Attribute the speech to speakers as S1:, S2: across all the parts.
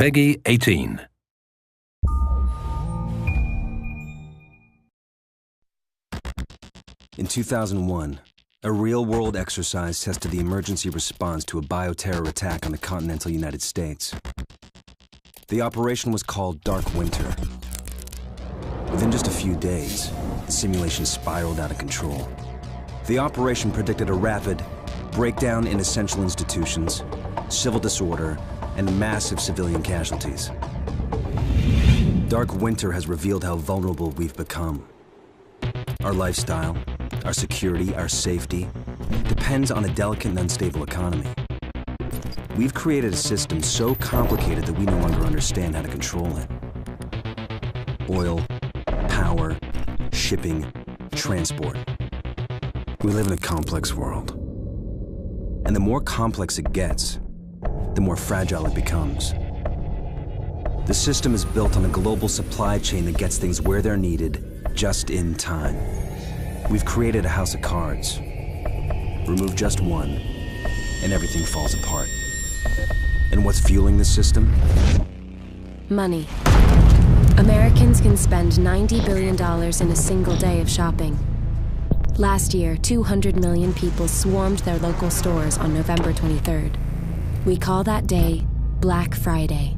S1: Peggy 18.
S2: In 2001, a real-world exercise tested the emergency response to a bioterror attack on the continental United States. The operation was called Dark Winter. Within just a few days, the simulation spiraled out of control. The operation predicted a rapid breakdown in essential institutions, civil disorder, and massive civilian casualties. Dark Winter has revealed how vulnerable we've become. Our lifestyle, our security, our safety depends on a delicate and unstable economy. We've created a system so complicated that we no longer understand how to control it. Oil, power, shipping, transport. We live in a complex world. And the more complex it gets, the more fragile it becomes. The system is built on a global supply chain that gets things where they're needed, just in time. We've created a house of cards. Remove just one, and everything falls apart. And what's fueling this system?
S3: Money. Americans can spend $90 billion in a single day of shopping. Last year, 200 million people swarmed their local stores on November 23rd. We call that day Black Friday.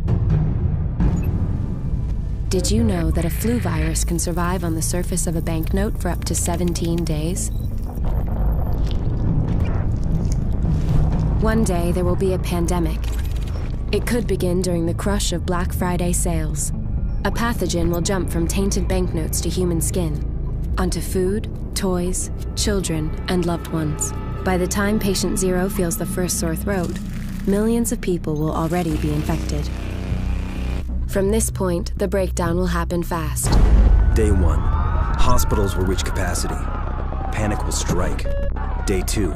S3: Did you know that a flu virus can survive on the surface of a banknote for up to 17 days? One day there will be a pandemic. It could begin during the crush of Black Friday sales. A pathogen will jump from tainted banknotes to human skin, onto food, toys, children, and loved ones. By the time patient zero feels the first sore throat, millions of people will already be infected. From this point, the breakdown will happen fast.
S2: Day 1, hospitals will reach capacity. Panic will strike. Day 2,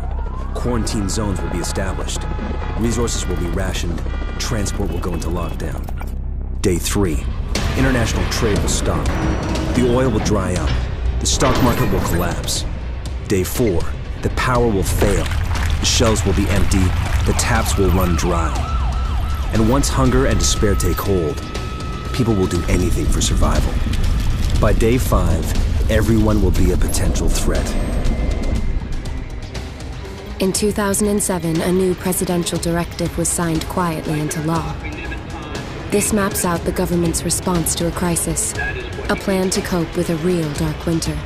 S2: quarantine zones will be established. Resources will be rationed. Transport will go into lockdown. Day 3, international trade will stop. The oil will dry up. The stock market will collapse. Day 4, the power will fail. The shelves will be empty. The taps will run dry. And once hunger and despair take hold, people will do anything for survival. By day 5, everyone will be a potential threat.
S3: In 2007, a new presidential directive was signed quietly into law. This maps out the government's response to a crisis, a plan to cope with a real dark winter.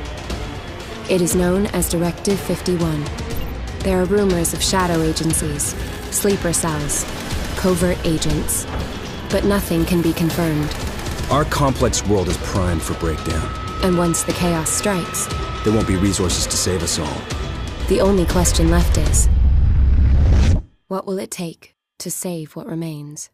S3: It is known as Directive 51. There are rumors of shadow agencies, sleeper cells, covert agents, but nothing can be confirmed.
S2: Our complex world is primed for breakdown.
S3: And once the chaos strikes,
S2: there won't be resources to save us all.
S3: The only question left is, what will it take to save what remains?